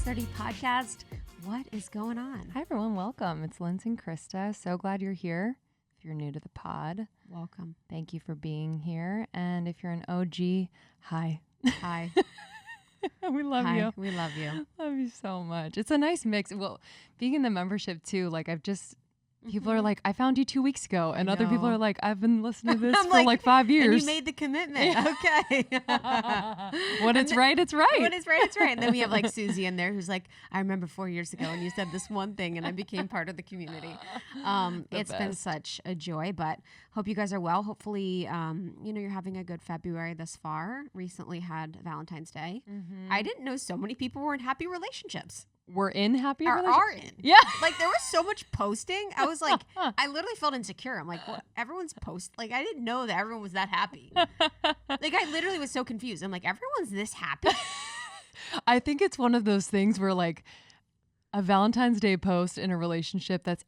30 podcast. What is going on? Hi, everyone. Welcome. It's Lindsey and Krista. So glad you're here. If you're new to the pod, Welcome. thank you for being here. And if you're an OG, hi. Hi. We love Hi. you. We love you. Love you so much. It's a nice mix. Well, being in the membership too, like people are like, I found you 2 weeks ago. And other people are like, I've been listening to this for like 5 years. And you made the commitment. Yeah. Okay. When it's right, it's right. When it's right, it's right. And then we have like Susie in there who's like, I remember 4 years ago and you said this one thing and I became part of the community. It's been such a joy, but hope you guys are well. Hopefully, you're having a good February thus far. Recently had Valentine's Day. Mm-hmm. I didn't know so many people were in happy relationships. We're in happy are relationships. in. Yeah. Like there was so much posting. I was like, I literally felt insecure. I'm like, what? Everyone's like, I didn't know that everyone was that happy. Like I literally was so confused. I'm like, everyone's this happy? I think it's one of those things where like a Valentine's Day post in a relationship that's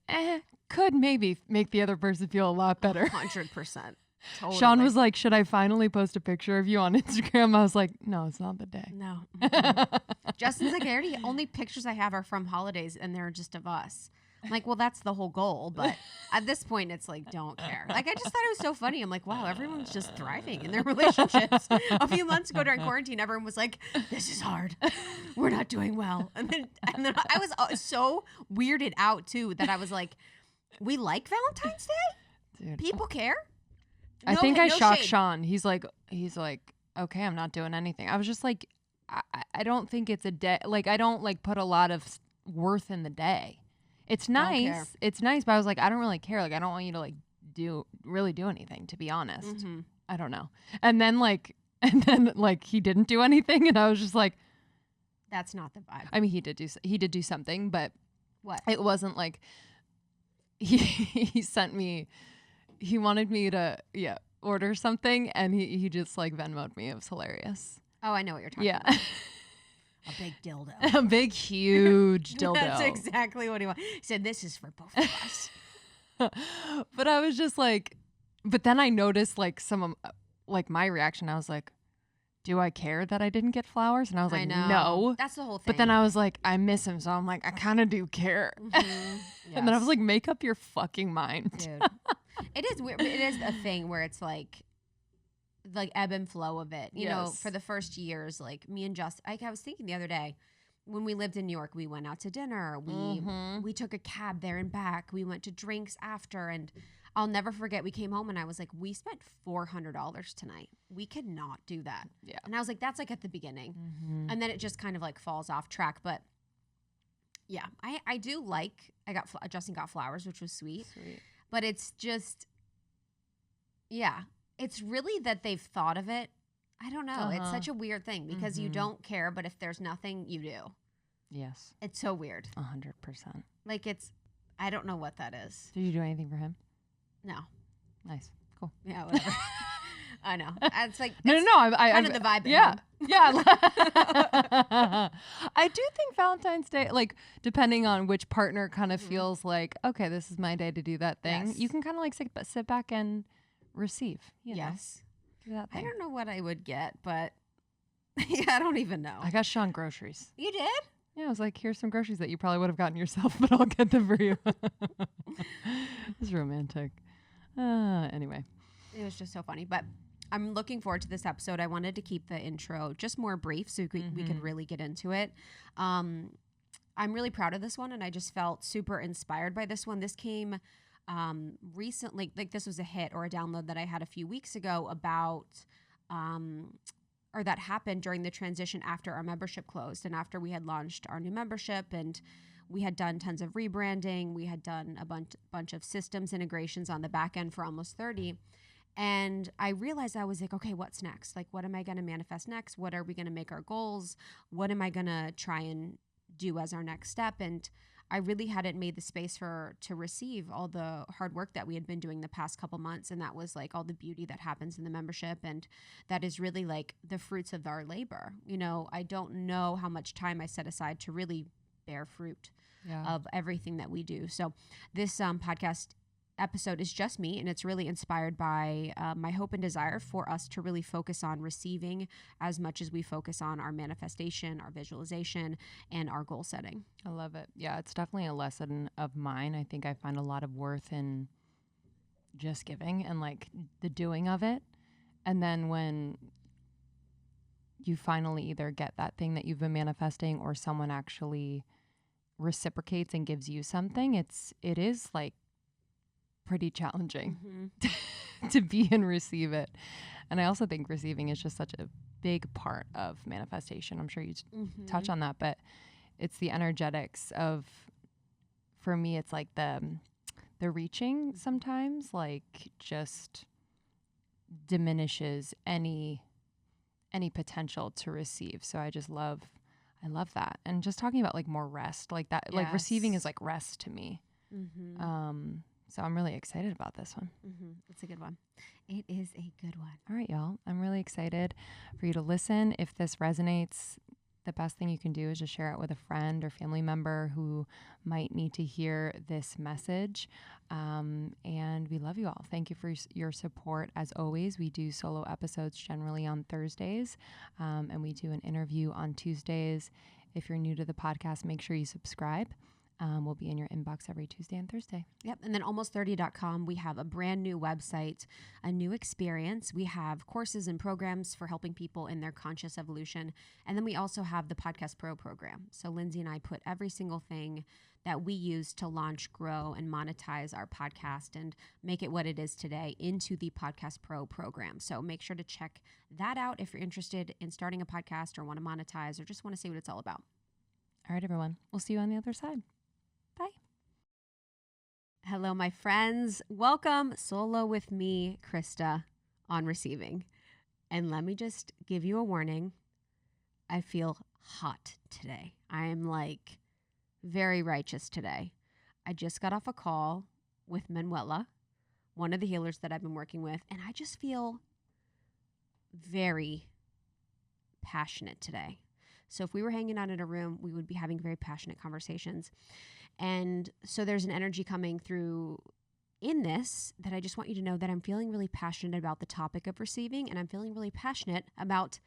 could maybe make the other person feel a lot better. 100%. Totally. Sean was like, should I finally post a picture of you on Instagram? I was like, no, it's not the day. No. Justin's like, only pictures I have are from holidays and they're just of us. I'm like, well, that's the whole goal. But at this point, it's like, don't care. Like, I just thought it was so funny. I'm like, wow, everyone's just thriving in their relationships. A few months ago during quarantine, everyone was like, this is hard. We're not doing well. And then I was so weirded out, too, that I was like, we like Valentine's Day? Dude. People care? I think I shocked Sean. He's like, okay, I'm not doing anything. I was just like, I don't think it's a day. Like, I don't like put a lot of worth in the day. It's nice. It's nice. But I was like, I don't really care. Like, I don't want you to like do anything, to be honest. Mm-hmm. I don't know. And then he didn't do anything. And I was just like, that's not the vibe. I mean, he did do something, but what? It wasn't like he sent me. He wanted me to order something, and he just like Venmo'd me. It was hilarious. Oh, I know what you're talking about. A big dildo. A big, huge dildo. That's exactly what he wanted. He said, this is for both of us. But I was just like, but then I noticed like some of like my reaction. I was like, do I care that I didn't get flowers? And I was like, no. That's the whole thing. But then I was like, I miss him. So I'm like, I kind of do care. Mm-hmm. Yes. And then I was like, make up your fucking mind. Dude. It is weird. It is a thing where it's like ebb and flow of it. You know, for the first years, like me and Justin, I was thinking the other day, when we lived in New York, we went out to dinner. We took a cab there and back. We went to drinks after, and I'll never forget. We came home and I was like, we spent $400 tonight. We could not do that. Yeah. And I was like, that's like at the beginning. Mm-hmm. And then it just kind of like falls off track. But yeah, I do like, Justin got flowers, which was sweet. But it's just, it's really that they've thought of it. I don't know. Uh-huh. It's such a weird thing because you don't care, but if there's nothing, you do. Yes. It's so weird. 100%. Like I don't know what that is. Did you do anything for him? No. Nice. Cool. Yeah, whatever. I know. It's like no. I kind of the vibe. Yeah. I do think Valentine's Day, like depending on which partner kind of feels like, okay, this is my day to do that thing. Yes. You can kind of like sit back and receive. Yes. Do that thing. I don't know what I would get, but I don't even know. I got Sean groceries. You did? Yeah, I was like, here's some groceries that you probably would have gotten yourself, but I'll get them for you. It's romantic. Anyway. It was just so funny, but I'm looking forward to this episode. I wanted to keep the intro just more brief so we could really get into it. I'm really proud of this one, and I just felt super inspired by this one. This came recently, like this was a hit or a download that I had a few weeks ago about, or that happened during the transition after our membership closed and after we had launched our new membership, and we had done tons of rebranding. We had done a bunch of systems integrations on the back end for Almost 30. And I realized I was like, okay, what's next? Like, what am I going to manifest next? What are we going to make our goals? What am I going to try and do as our next step? And I really hadn't made the space to receive all the hard work that we had been doing the past couple months. And that was like all the beauty that happens in the membership. And that is really like the fruits of our labor. You know, I don't know how much time I set aside to really bear fruit of everything that we do. So this podcast episode is just me, and it's really inspired by my hope and desire for us to really focus on receiving as much as we focus on our manifestation, our visualization, and our goal setting. I love it. Yeah, it's definitely a lesson of mine. I think I find a lot of worth in just giving and like the doing of it. And then when you finally either get that thing that you've been manifesting or someone actually reciprocates and gives you something, it is like pretty challenging to be and receive it. And I also think receiving is just such a big part of manifestation. I'm sure you touch on that, but it's the energetics of, for me, it's like the reaching sometimes like just diminishes any potential to receive. So I love that. And just talking about like more rest, like that, like receiving is like rest to me. So I'm really excited about this one. It's a good one. It is a good one. All right, y'all. I'm really excited for you to listen. If this resonates, the best thing you can do is just share it with a friend or family member who might need to hear this message. And we love you all. Thank you for your support. As always, we do solo episodes generally on Thursdays, and we do an interview on Tuesdays. If you're new to the podcast, make sure you subscribe. We'll be in your inbox every Tuesday and Thursday. Yep. And then almost30.com, we have a brand new website, a new experience. We have courses and programs for helping people in their conscious evolution. And then we also have the Podcast Pro program. So Lindsey and I put every single thing that we use to launch, grow, and monetize our podcast and make it what it is today into the Podcast Pro program. So make sure to check that out if you're interested in starting a podcast or want to monetize or just want to see what it's all about. All right, everyone. We'll see you on the other side. Bye. Hello, my friends. Welcome Solo with me, Krista, on Receiving. And let me just give you a warning. I feel hot today. I am like very righteous today. I just got off a call with Manuela, one of the healers that I've been working with, and I just feel very passionate today. So if we were hanging out in a room, we would be having very passionate conversations. And so there's an energy coming through in this that I just want you to know that I'm feeling really passionate about the topic of receiving, and I'm feeling really passionate about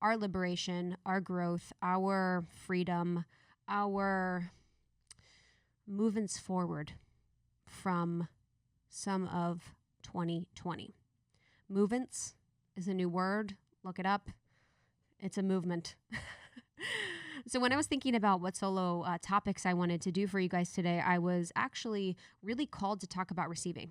our liberation, our growth, our freedom, our movements forward from some of 2020. Movements is a new word. Look it up. It's a movement. So when I was thinking about what solo topics I wanted to do for you guys today, I was actually really called to talk about receiving.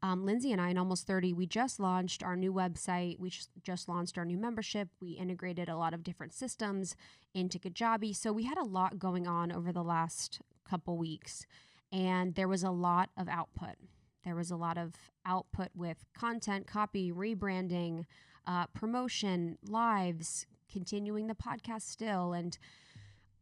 Lindsey and I, in Almost 30, we just launched our new website. We just launched our new membership. We integrated a lot of different systems into Kajabi. So we had a lot going on over the last couple weeks, and there was a lot of output. There was a lot of output with content, copy, rebranding, promotion, lives, continuing the podcast still. And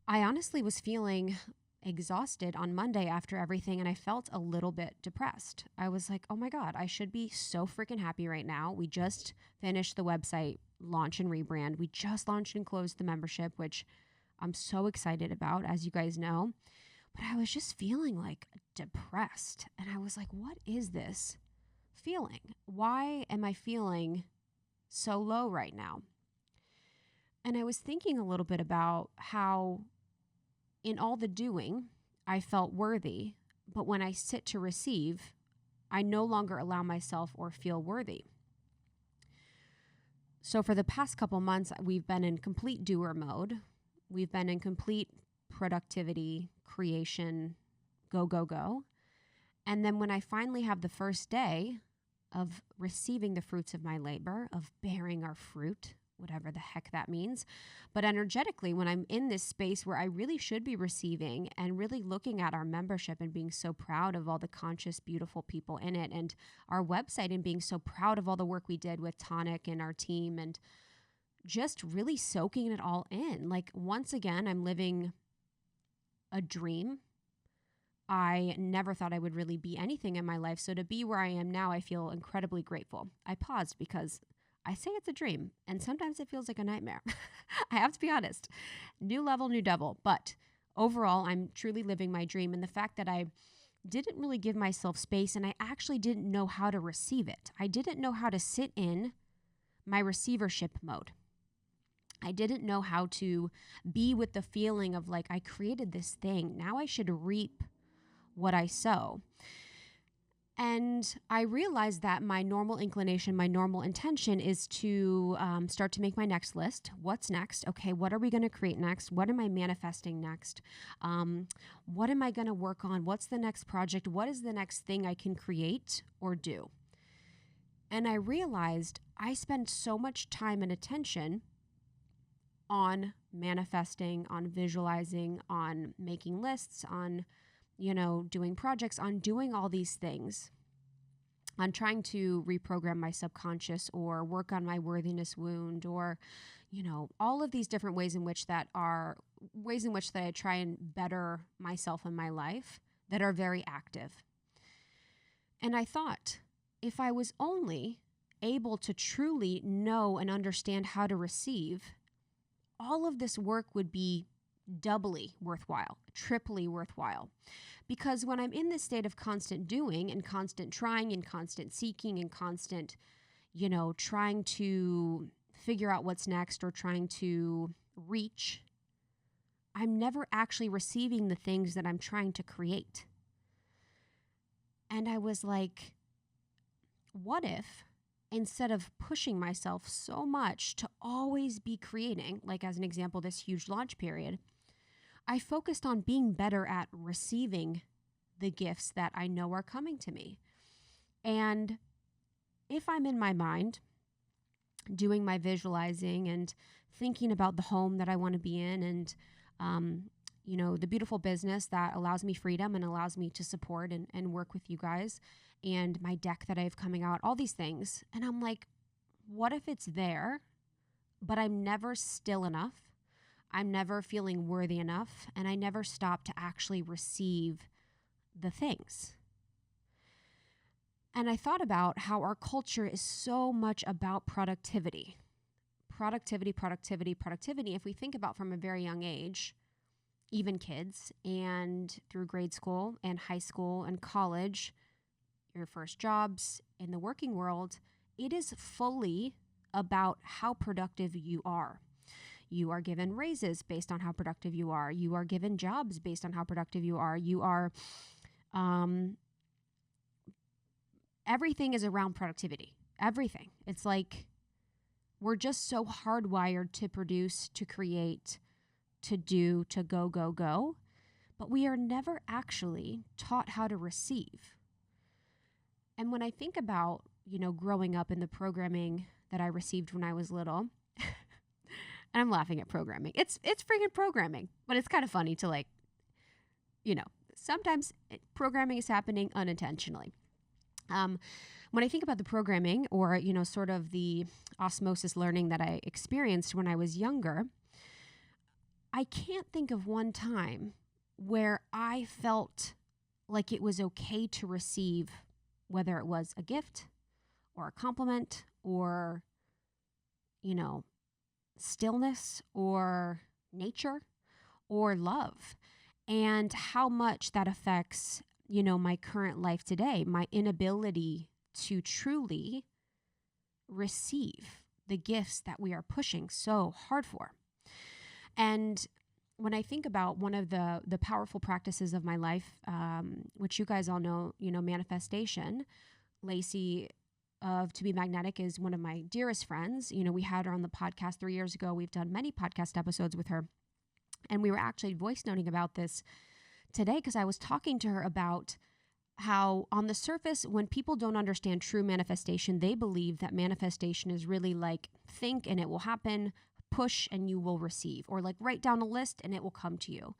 I honestly was feeling exhausted on Monday after everything, and I felt a little bit depressed. I was like, oh my God, I should be so freaking happy right now. We just finished the website launch and rebrand. We just launched and closed the membership, which I'm so excited about, as you guys know. But I was just feeling like depressed. And I was like, what is this feeling? Why am I feeling so low right now? And I was thinking a little bit about how in all the doing, I felt worthy, but when I sit to receive, I no longer allow myself or feel worthy. So for the past couple months, we've been in complete doer mode. We've been in complete productivity, creation, go, go, go. And then when I finally have the first day of receiving the fruits of my labor, of bearing our fruit, whatever the heck that means. But energetically, when I'm in this space where I really should be receiving and really looking at our membership and being so proud of all the conscious, beautiful people in it, and our website and being so proud of all the work we did with Tonic and our team, and just really soaking it all in. Like, once again, I'm living a dream. I never thought I would really be anything in my life. So to be where I am now, I feel incredibly grateful. I paused because I say it's a dream, and sometimes it feels like a nightmare. I have to be honest. New level, new devil. But overall, I'm truly living my dream. And the fact that I didn't really give myself space, and I actually didn't know how to receive it. I didn't know how to sit in my receivership mode. I didn't know how to be with the feeling of like, I created this thing. Now I should reap what I sow. And I realized that my normal inclination, my normal intention is to start to make my next list. What's next? Okay, what are we going to create next? What am I manifesting next? What am I going to work on? What's the next project? What is the next thing I can create or do? And I realized I spend so much time and attention on manifesting, on visualizing, on making lists, on doing projects, on doing all these things, on trying to reprogram my subconscious or work on my worthiness wound, or, all of these different ways in which that I try and better myself in my life that are very active. And I thought, if I was only able to truly know and understand how to receive, all of this work would be doubly worthwhile, triply worthwhile. Because when I'm in this state of constant doing and constant trying and constant seeking and constant, trying to figure out what's next or trying to reach, I'm never actually receiving the things that I'm trying to create. And I was like, what if instead of pushing myself so much to always be creating, like as an example, this huge launch period, I focused on being better at receiving the gifts that I know are coming to me. And if I'm in my mind doing my visualizing and thinking about the home that I want to be in and, the beautiful business that allows me freedom and allows me to support and work with you guys, and my deck that I have coming out, all these things. And I'm like, what if it's there, but I'm never still enough? I'm never feeling worthy enough, and I never stop to actually receive the things. And I thought about how our culture is so much about productivity. Productivity. If we think about from a very young age, even kids, and through grade school and high school and college, your first jobs in the working world, it is fully about how productive you are. You are given raises based on how productive you are. You are given jobs based on how productive you are. You are, everything is around productivity. Everything. It's like we're just so hardwired to produce, to create, to do, to go. But we are never actually taught how to receive. And when I think about, growing up in the programming that I received when I was little, and I'm laughing at programming. It's freaking programming, but it's kind of funny to sometimes programming is happening unintentionally. When I think about the programming or, sort of the osmosis learning that I experienced when I was younger, I can't think of one time where I felt like it was okay to receive, whether it was a gift or a compliment or, stillness or nature or love, and how much that affects, my current life today, my inability to truly receive the gifts that we are pushing so hard for. And when I think about one of the powerful practices of my life, which you guys all know, manifestation, Lacey of To Be Magnetic is one of my dearest friends. We had her on the podcast 3 years ago. We've done many podcast episodes with her. And we were actually voice noting about this today because I was talking to her about how on the surface, when people don't understand true manifestation, they believe that manifestation is really like think and it will happen, push and you will receive, or like write down a list and it will come to you.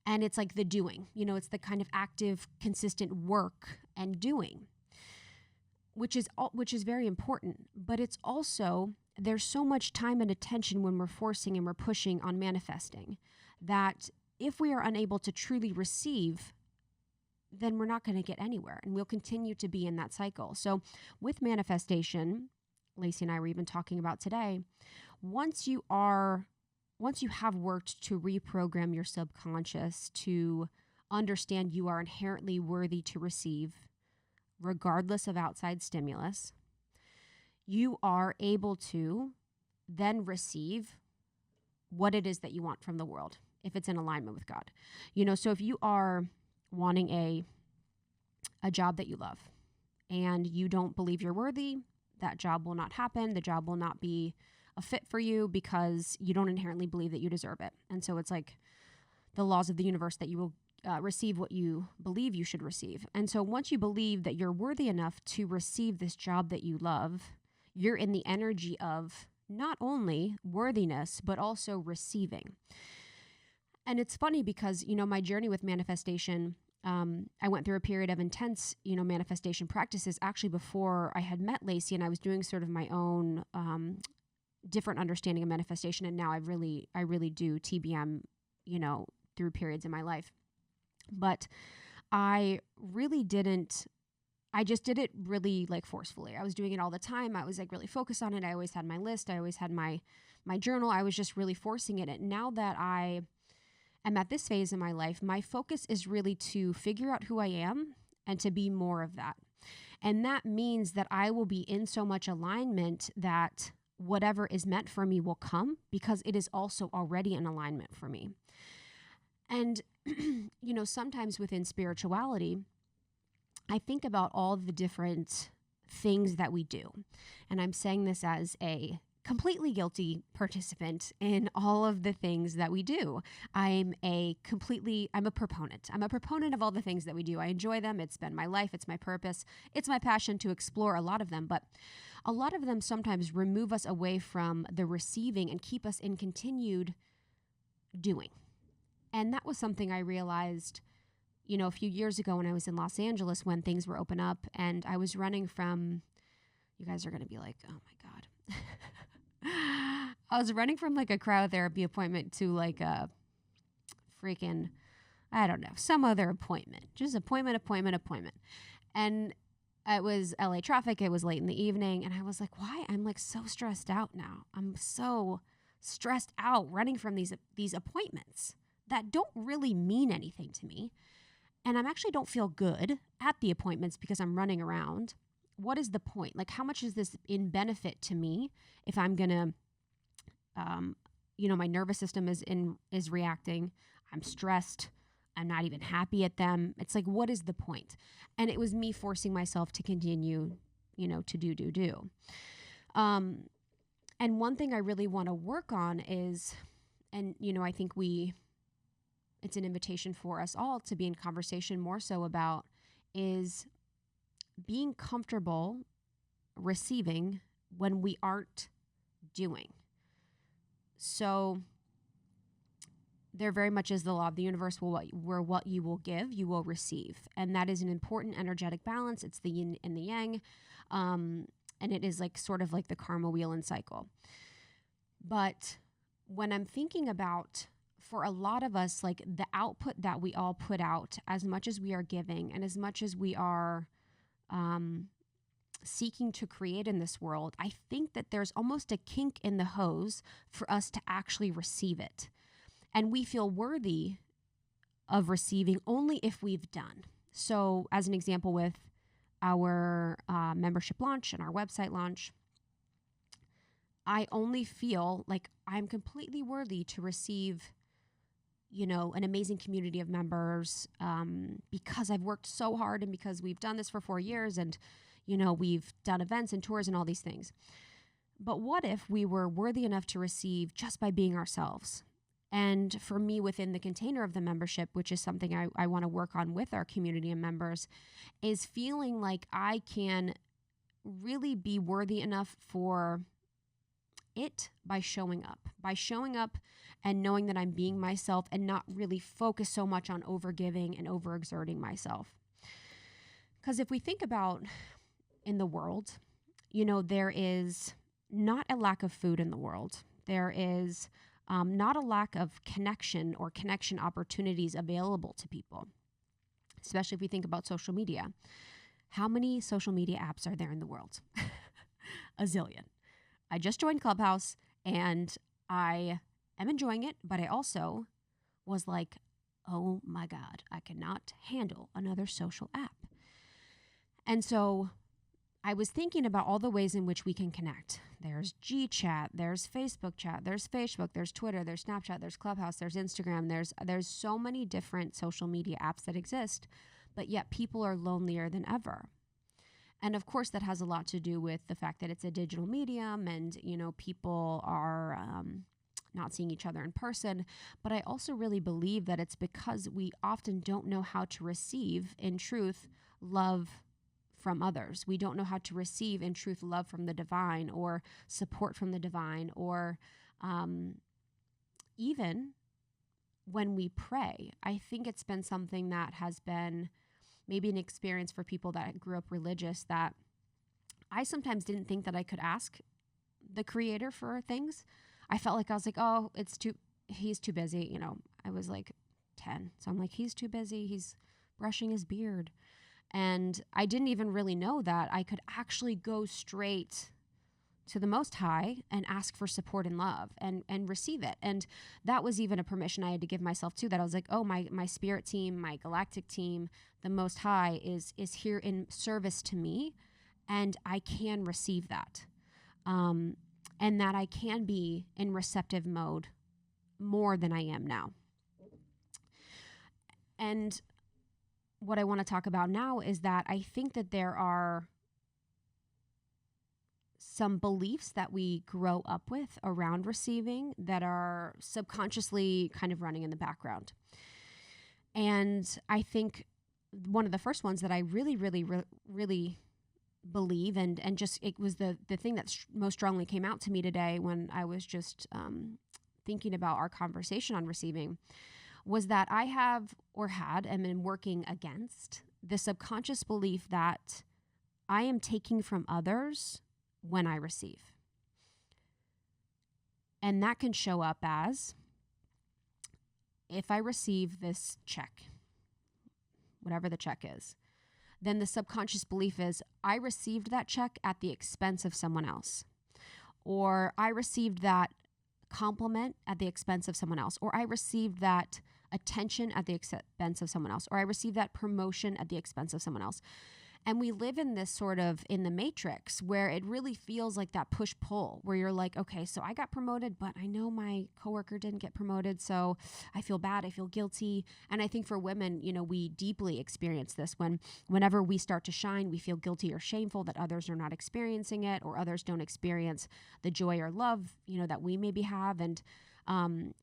And it's like the doing, it's the kind of active, consistent work and doing, which is very important. But it's also, there's so much time and attention when we're forcing and we're pushing on manifesting that if we are unable to truly receive, then we're not going to get anywhere and we'll continue to be in that cycle. So with manifestation, Lacey and I were even talking about today, once you have worked to reprogram your subconscious to understand you are inherently worthy to receive, regardless of outside stimulus, you are able to then receive what it is that you want from the world, if it's in alignment with God. So if you are wanting a job that you love and you don't believe you're worthy, that job will not happen. The job will not be a fit for you because you don't inherently believe that you deserve it. And so it's like the laws of the universe that you will receive what you believe you should receive. And so once you believe that you're worthy enough to receive this job that you love, you're in the energy of not only worthiness, but also receiving. And it's funny because, my journey with manifestation, I went through a period of intense, manifestation practices actually before I had met Lacey, and I was doing sort of my own different understanding of manifestation. And now I really do TBM, through periods in my life. But I just did it really like forcefully. I was doing it all the time. I was like really focused on it. I always had my list. I always had my journal. I was just really forcing it. And now that I am at this phase in my life, my focus is really to figure out who I am and to be more of that. And that means that I will be in so much alignment that whatever is meant for me will come because it is also already in alignment for me. And, sometimes within spirituality, I think about all the different things that we do. And I'm saying this as a completely guilty participant in all of the things that we do. I'm a proponent. I'm a proponent of all the things that we do. I enjoy them. It's been my life. It's my purpose. It's my passion to explore a lot of them. But a lot of them sometimes remove us away from the receiving and keep us in continued doing. And that was something I realized, a few years ago when I was in Los Angeles when things were open up and I was running from, you guys are going to be like, oh my God. I was running from like a cryotherapy appointment to like a freaking, I don't know, some other appointment, just appointment. And it was LA traffic. It was late in the evening. And I was like, why? I'm like so stressed out now. I'm so stressed out running from these appointments that don't really mean anything to me. And I actually don't feel good at the appointments because I'm running around. What is the point? Like, how much is this in benefit to me if I'm going to, my nervous system is reacting. I'm stressed. I'm not even happy at them. It's like, what is the point? And it was me forcing myself to continue, to do. And one thing I really want to work on is, and, I think it's an invitation for us all to be in conversation more so about is being comfortable receiving when we aren't doing. So there very much is the law of the universe where what you will give, you will receive. And that is an important energetic balance. It's the yin and the yang. And it is like sort of like the karma wheel and cycle. But when I'm thinking about, for a lot of us, like the output that we all put out, as much as we are giving and as much as we are seeking to create in this world, I think that there's almost a kink in the hose for us to actually receive it. And we feel worthy of receiving only if we've done. So as an example with our membership launch and our website launch, I only feel like I'm completely worthy to receive an amazing community of members because I've worked so hard and because we've done this for 4 years and, we've done events and tours and all these things. But what if we were worthy enough to receive just by being ourselves? And for me, within the container of the membership, which is something I want to work on with our community and members, is feeling like I can really be worthy enough for it by showing up and knowing that I'm being myself and not really focus so much on overgiving and overexerting myself. Because if we think about in the world, there is not a lack of food in the world. There is not a lack of connection or connection opportunities available to people, especially if we think about social media. How many social media apps are there in the world? A zillion. I just joined Clubhouse and I am enjoying it, but I also was like, oh my God, I cannot handle another social app. And so I was thinking about all the ways in which we can connect. There's GChat, there's Facebook chat, there's Twitter, there's Snapchat, there's Clubhouse, there's Instagram, there's so many different social media apps that exist, but yet people are lonelier than ever. And of course, that has a lot to do with the fact that it's a digital medium and, people are not seeing each other in person. But I also really believe that it's because we often don't know how to receive, in truth, love from others. We don't know how to receive, in truth, love from the divine or support from the divine, or even when we pray. I think it's been something that has been maybe an experience for people that grew up religious, that I sometimes didn't think that I could ask the Creator for things. I felt like I was like, oh, he's too busy. I was like 10. So I'm like, he's too busy. He's brushing his beard. And I didn't even really know that I could actually go straight to the Most High and ask for support and love and receive it. And that was even a permission I had to give myself too, that I was like, oh, my spirit team, my galactic team, the Most High is here in service to me, and I can receive that. And that I can be in receptive mode more than I am now. And what I want to talk about now is that I think that there are some beliefs that we grow up with around receiving that are subconsciously kind of running in the background. And I think one of the first ones that I really believe, and just it was the thing that most strongly came out to me today when I was just thinking about our conversation on receiving, was that I have or had and been working against the subconscious belief that I am taking from others when I receive. And that can show up as, if I receive this check, whatever the check is, then the subconscious belief is, I received that check at the expense of someone else. Or I received that compliment at the expense of someone else. Or I received that attention at the expense of someone else. Or I received that promotion at the expense of someone else. And we live in this sort of, in the matrix, where it really feels like that push-pull, where you're like, okay, so I got promoted, but I know my coworker didn't get promoted, so I feel bad, I feel guilty. And I think for women, we deeply experience this. Whenever we start to shine, we feel guilty or shameful that others are not experiencing it, or others don't experience the joy or love, that we maybe have. And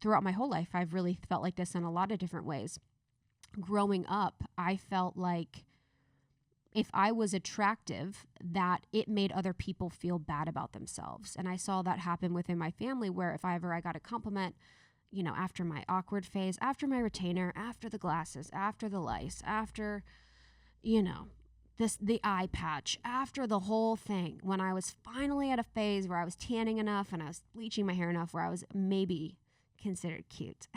throughout my whole life, I've really felt like this in a lot of different ways. Growing up, I felt like if I was attractive, that it made other people feel bad about themselves. And I saw that happen within my family, where if I got a compliment, after my awkward phase, after my retainer, after the glasses, after the lice, after, the eye patch, after the whole thing, when I was finally at a phase where I was tanning enough and I was bleaching my hair enough where I was maybe considered cute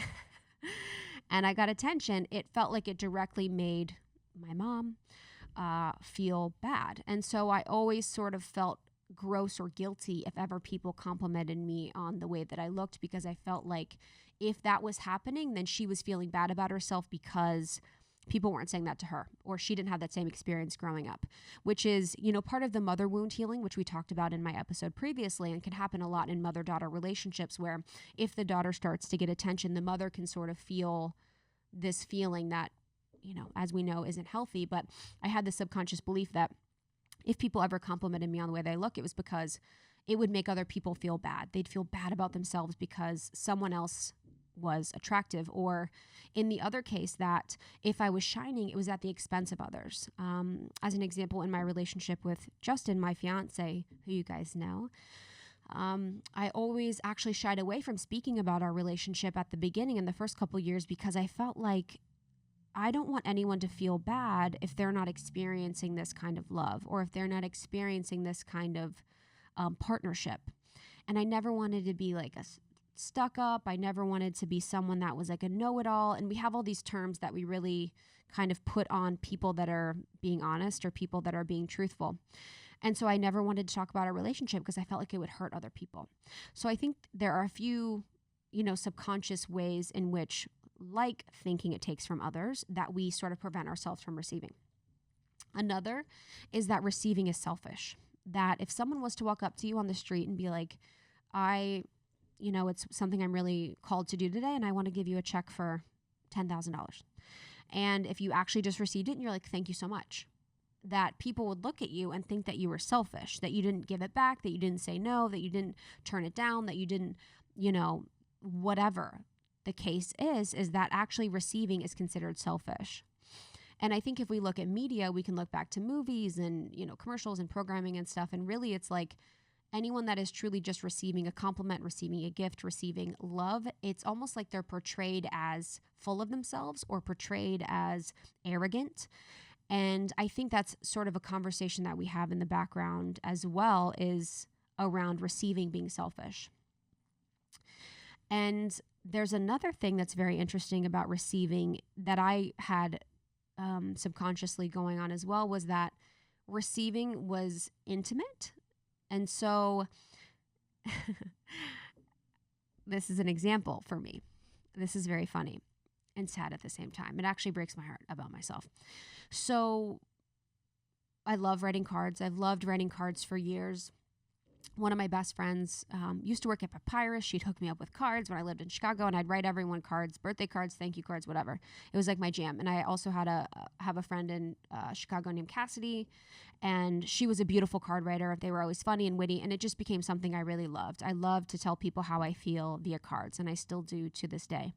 and I got attention, it felt like it directly made my mom feel bad. And so I always sort of felt gross or guilty if ever people complimented me on the way that I looked, because I felt like if that was happening, then she was feeling bad about herself because people weren't saying that to her, or she didn't have that same experience growing up, which is, part of the mother wound healing, which we talked about in my episode previously, and can happen a lot in mother-daughter relationships, where if the daughter starts to get attention, the mother can sort of feel this feeling that, as we know, isn't healthy. But I had the subconscious belief that if people ever complimented me on the way they look, it was because it would make other people feel bad. They'd feel bad about themselves because someone else was attractive. Or in the other case, that if I was shining, it was at the expense of others. As an example, in my relationship with Justin, my fiance, who you guys know, I always actually shied away from speaking about our relationship at the beginning in the first couple years, because I felt like I don't want anyone to feel bad if they're not experiencing this kind of love, or if they're not experiencing this kind of partnership. And I never wanted to be like a stuck up. I never wanted to be someone that was like a know-it-all. And we have all these terms that we really kind of put on people that are being honest, or people that are being truthful. And so I never wanted to talk about our relationship because I felt like it would hurt other people. So I think there are a few, subconscious ways in which like thinking it takes from others that we sort of prevent ourselves from receiving. Another is that receiving is selfish. That if someone was to walk up to you on the street and be like, it's something I'm really called to do today, and I want to give you a check for $10,000. And if you actually just received it and you're like, thank you so much, that people would look at you and think that you were selfish, that you didn't give it back, that you didn't say no, that you didn't turn it down, that you didn't, whatever the case is that actually receiving is considered selfish. And I think if we look at media, we can look back to movies and, commercials and programming and stuff. And really it's like anyone that is truly just receiving a compliment, receiving a gift, receiving love, it's almost like they're portrayed as full of themselves or portrayed as arrogant. And I think that's sort of a conversation that we have in the background as well, is around receiving being selfish. And there's another thing that's very interesting about receiving that I had subconsciously going on as well, was that receiving was intimate. And so this is an example for me. This is very funny and sad at the same time. It actually breaks my heart about myself. So I love writing cards. I've loved writing cards for years. One of my best friends used to work at Papyrus. She'd hook me up with cards when I lived in Chicago, and I'd write everyone cards, birthday cards, thank you cards, whatever. It was like my jam. And I also had have a friend in Chicago named Cassidy, and she was a beautiful card writer. They were always funny and witty, and it just became something I really loved. I love to tell people how I feel via cards, and I still do to this day.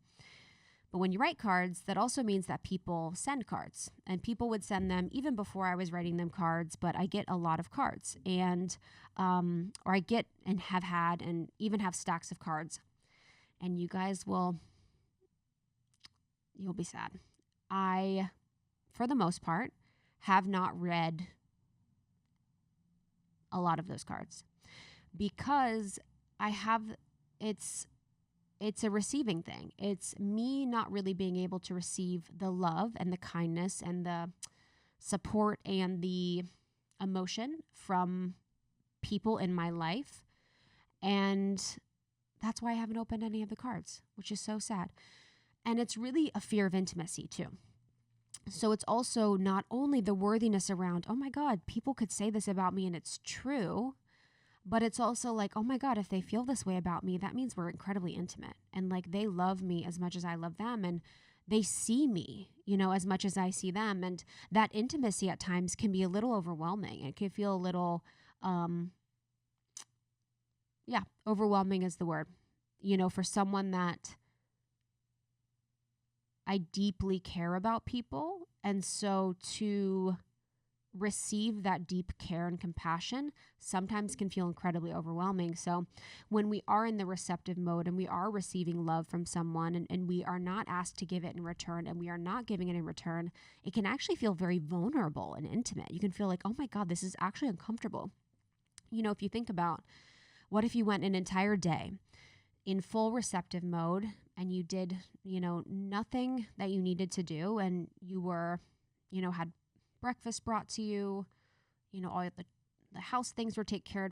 But when you write cards, that also means that people send cards, and people would send them even before I was writing them cards. But I get a lot of cards, and or I get and have had and even have stacks of cards. And you guys you'll be sad. I, for the most part, have not read a lot of those cards because it's a receiving thing. It's me not really being able to receive the love and the kindness and the support and the emotion from people in my life. And that's why I haven't opened any of the cards, which is so sad. And it's really a fear of intimacy too. So it's also not only the worthiness around, oh my God, people could say this about me and it's true. But it's also like, oh my God, if they feel this way about me, that means we're incredibly intimate. And like they love me as much as I love them. And they see me, as much as I see them. And that intimacy at times can be a little overwhelming. It can feel a little, overwhelming is the word. For someone that I deeply care about people. And so to receive that deep care and compassion sometimes can feel incredibly overwhelming. So when we are in the receptive mode and we are receiving love from someone and we are not asked to give it in return and we are not giving it in return, it can actually feel very vulnerable and intimate. You can feel like, oh my God, this is actually uncomfortable. If you think about what if you went an entire day in full receptive mode and you did, nothing that you needed to do, and you were, had breakfast brought to you, all the house things were take care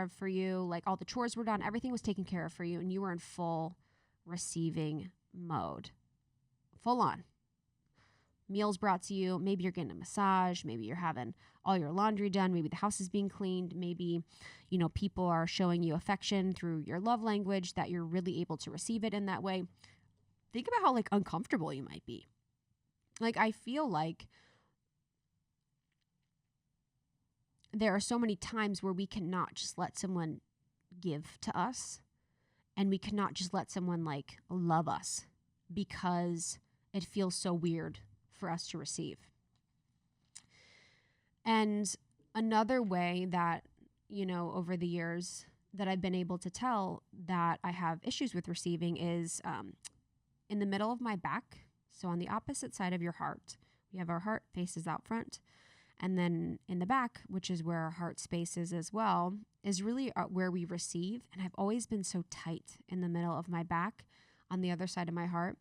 of for you, like all the chores were done, everything was taken care of for you, and you were in full receiving mode, full on. Meals brought to you, maybe you're getting a massage, maybe you're having all your laundry done, maybe the house is being cleaned, maybe, people are showing you affection through your love language, that you're really able to receive it in that way. Think about how uncomfortable you might be. I feel like there are so many times where we cannot just let someone give to us, and we cannot just let someone love us because it feels so weird for us to receive. And another way that, over the years that I've been able to tell that I have issues with receiving is in the middle of my back. So on the opposite side of your heart, we have our heart faces out front. And then in the back, which is where our heart space is as well, is really where we receive. And I've always been so tight in the middle of my back on the other side of my heart.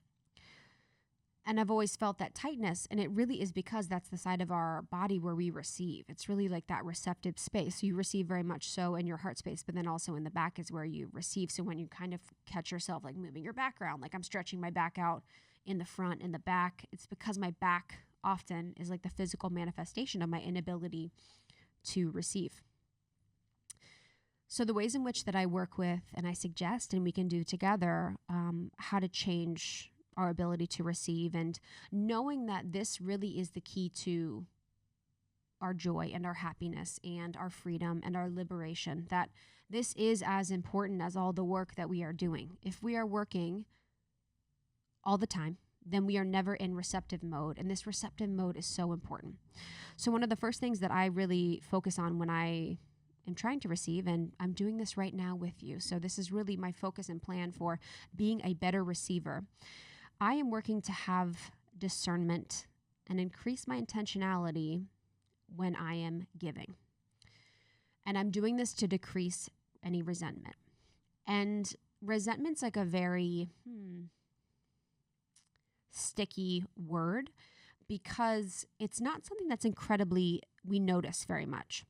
And I've always felt that tightness. And it really is because that's the side of our body where we receive. It's really like that receptive space. So you receive very much so in your heart space, but then also in the back is where you receive. So when you kind of catch yourself moving your back around, I'm stretching my back out in the front, in the back. It's because my back often is like the physical manifestation of my inability to receive. So the ways in which that I work with and I suggest and we can do together how to change our ability to receive, and knowing that this really is the key to our joy and our happiness and our freedom and our liberation, that this is as important as all the work that we are doing. If we are working all the time, then we are never in receptive mode. And this receptive mode is so important. So one of the first things that I really focus on when I am trying to receive, and I'm doing this right now with you, so this is really my focus and plan for being a better receiver. I am working to have discernment and increase my intentionality when I am giving. And I'm doing this to decrease any resentment. And resentment's like a very sticky word, because it's not something that's incredibly, we notice very much.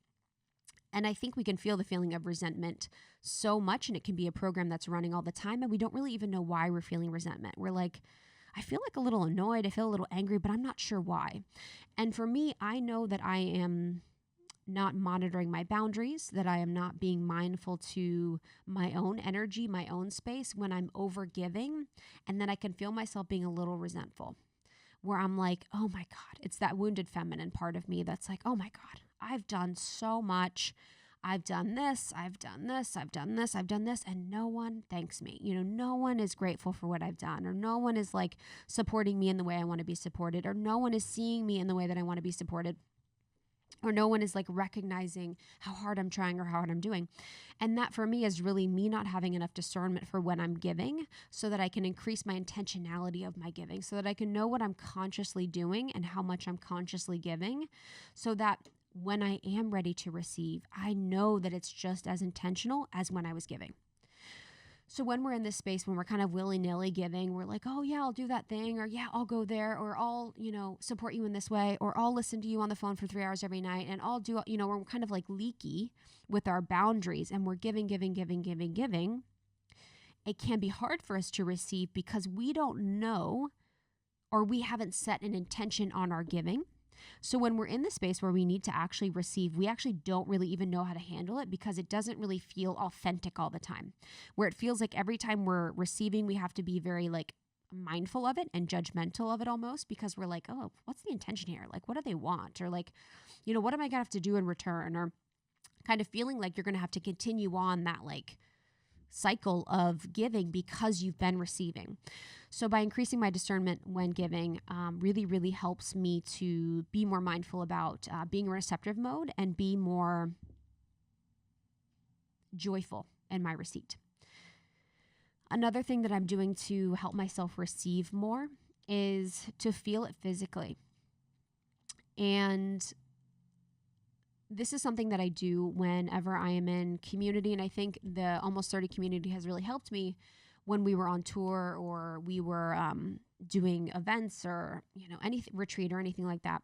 And I think we can feel the feeling of resentment so much, and it can be a program that's running all the time, and we don't really even know why we're feeling resentment. We're like, I feel like a little annoyed, I feel a little angry, but I'm not sure why. And for me, I know that I am not monitoring my boundaries, that I am not being mindful to my own energy, my own space when I'm over giving, and then I can feel myself being a little resentful, where I'm like, oh my God, it's that wounded feminine part of me that's like, oh my God, I've done so much. I've done this, I've done this, I've done this, I've done this, and no one thanks me. No one is grateful for what I've done, or no one is like supporting me in the way I want to be supported, or no one is seeing me in the way that I want to be supported, or no one is like recognizing how hard I'm trying or how hard I'm doing. And that for me is really me not having enough discernment for when I'm giving, so that I can increase my intentionality of my giving, so that I can know what I'm consciously doing and how much I'm consciously giving, so that when I am ready to receive, I know that it's just as intentional as when I was giving. So when we're in this space, when we're kind of willy-nilly giving, we're like, oh yeah, I'll do that thing, or yeah, I'll go there, or I'll, support you in this way, or I'll listen to you on the phone for 3 hours every night, and I'll do, we're kind of like leaky with our boundaries, and we're giving. It can be hard for us to receive because we don't know, or we haven't set an intention on our giving. So when we're in the space where we need to actually receive, we actually don't really even know how to handle it, because it doesn't really feel authentic all the time. Where it feels like every time we're receiving, we have to be very like mindful of it and judgmental of it almost, because we're like, oh, what's the intention here? Like, what do they want? Or like, what am I gonna have to do in return? Or kind of feeling like you're gonna have to continue on that like cycle of giving because you've been receiving. So by increasing my discernment when giving really, really helps me to be more mindful about being in receptive mode and be more joyful in my receipt. Another thing that I'm doing to help myself receive more is to feel it physically. And this is something that I do whenever I am in community, and I think the Almost 30 community has really helped me when we were on tour, or we were doing events, or anything, retreat or anything like that.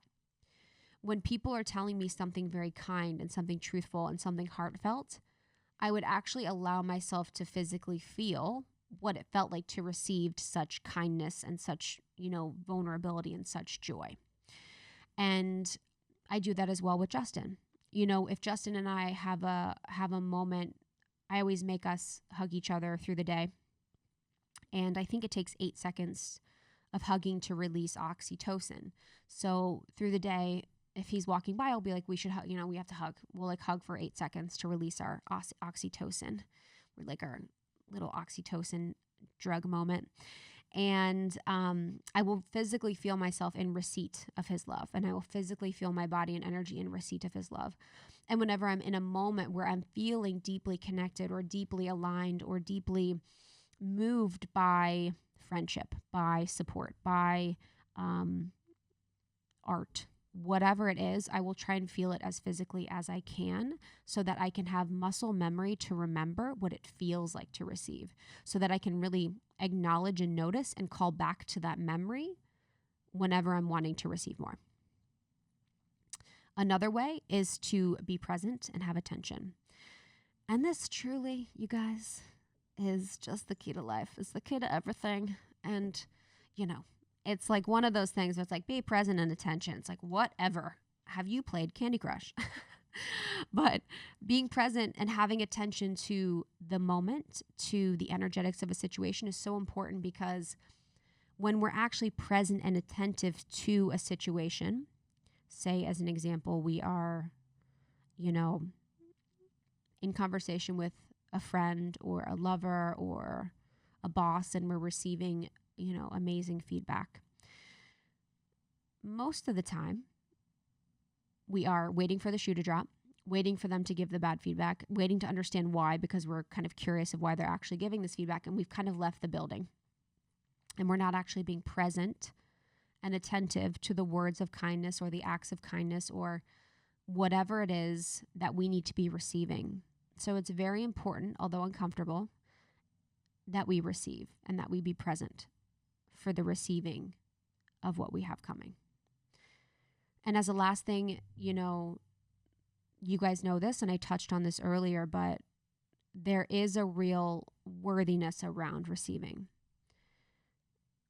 When people are telling me something very kind and something truthful and something heartfelt, I would actually allow myself to physically feel what it felt like to receive such kindness and such, vulnerability and such joy. And I do that as well with Justin. If Justin and I have a moment, I always make us hug each other through the day. And I think it takes 8 seconds of hugging to release oxytocin. So through the day, if he's walking by, I'll be like, we should hug, we have to hug. We'll like hug for 8 seconds to release our oxytocin. We're like our little oxytocin drug moment. And I will physically feel myself in receipt of his love. And I will physically feel my body and energy in receipt of his love. And whenever I'm in a moment where I'm feeling deeply connected or deeply aligned or deeply moved by friendship, by support, by art, whatever it is, I will try and feel it as physically as I can, so that I can have muscle memory to remember what it feels like to receive, so that I can really acknowledge and notice and call back to that memory whenever I'm wanting to receive more. Another way is to be present and have attention. And this truly, you guys, is just the key to life. It's the key to everything. And, it's like one of those things where it's like, be present and attention. It's like, whatever. Have you played Candy Crush? But being present and having attention to the moment, to the energetics of a situation is so important, because when we're actually present and attentive to a situation, say as an example, we are, in conversation with a friend or a lover or a boss, and we're receiving, amazing feedback. Most of the time, we are waiting for the shoe to drop, waiting for them to give the bad feedback, waiting to understand why, because we're kind of curious of why they're actually giving this feedback, and we've kind of left the building. And we're not actually being present and attentive to the words of kindness or the acts of kindness or whatever it is that we need to be receiving. So it's very important, although uncomfortable, that we receive and that we be present for the receiving of what we have coming. And as a last thing, you guys know this, and I touched on this earlier, but there is a real worthiness around receiving.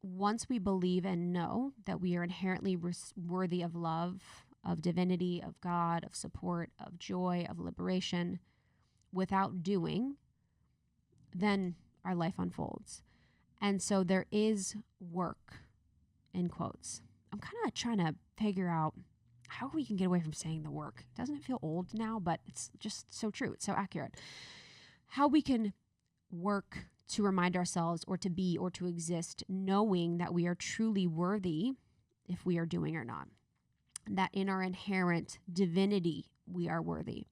Once we believe and know that we are inherently worthy of love, of divinity, of God, of support, of joy, of liberation, without doing, then our life unfolds. And so there is work, in quotes. I'm kind of trying to figure out how we can get away from saying the work. Doesn't it feel old now? But it's just so true. It's so accurate. How we can work to remind ourselves or to be or to exist, knowing that we are truly worthy if we are doing or not. That in our inherent divinity, we are worthy.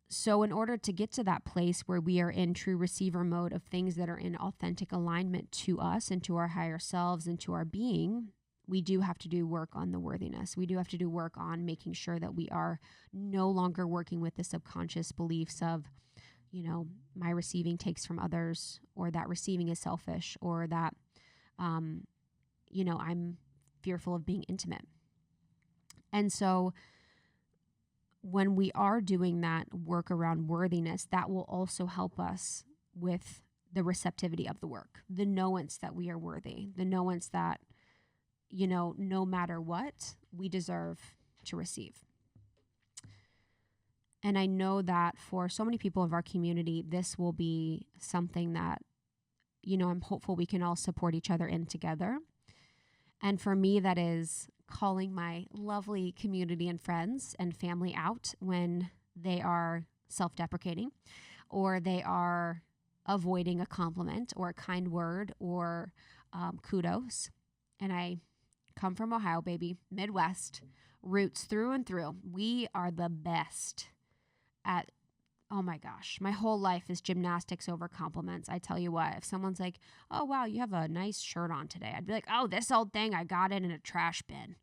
So in order to get to that place where we are in true receiver mode of things that are in authentic alignment to us and to our higher selves and to our being, we do have to do work on the worthiness. We do have to do work on making sure that we are no longer working with the subconscious beliefs of, my receiving takes from others, or that receiving is selfish, or that, I'm fearful of being intimate. And so when we are doing that work around worthiness, that will also help us with the receptivity of the work, the knowance that we are worthy, the knowance that, no matter what, we deserve to receive. And I know that for so many people of our community, this will be something that, I'm hopeful we can all support each other in together. And for me, that is calling my lovely community and friends and family out when they are self-deprecating, or they are avoiding a compliment or a kind word or kudos. And I come from Ohio, baby, Midwest, roots through and through. We are the best at, oh my gosh, my whole life is gymnastics over compliments. I tell you what, if someone's like, oh, wow, you have a nice shirt on today, I'd be like, oh, this old thing, I got it in a trash bin.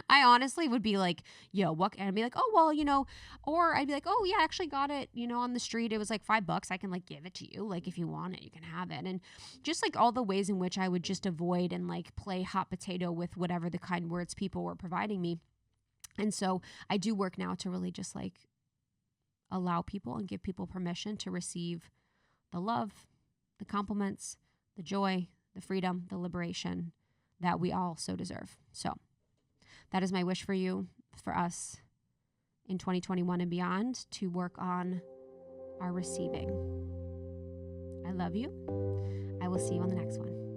I honestly would be like, yo, what? And I'd be like, oh, well, or I'd be like, oh, yeah, I actually got it, on the street. It was like $5. I can give it to you. If you want it, you can have it. And just all the ways in which I would just avoid and play hot potato with whatever the kind words people were providing me. And so I do work now to really just allow people and give people permission to receive the love, the compliments, the joy, the freedom, the liberation that we all so deserve. So that is my wish for you, for us in 2021 and beyond, to work on our receiving. I love you. I will see you on the next one.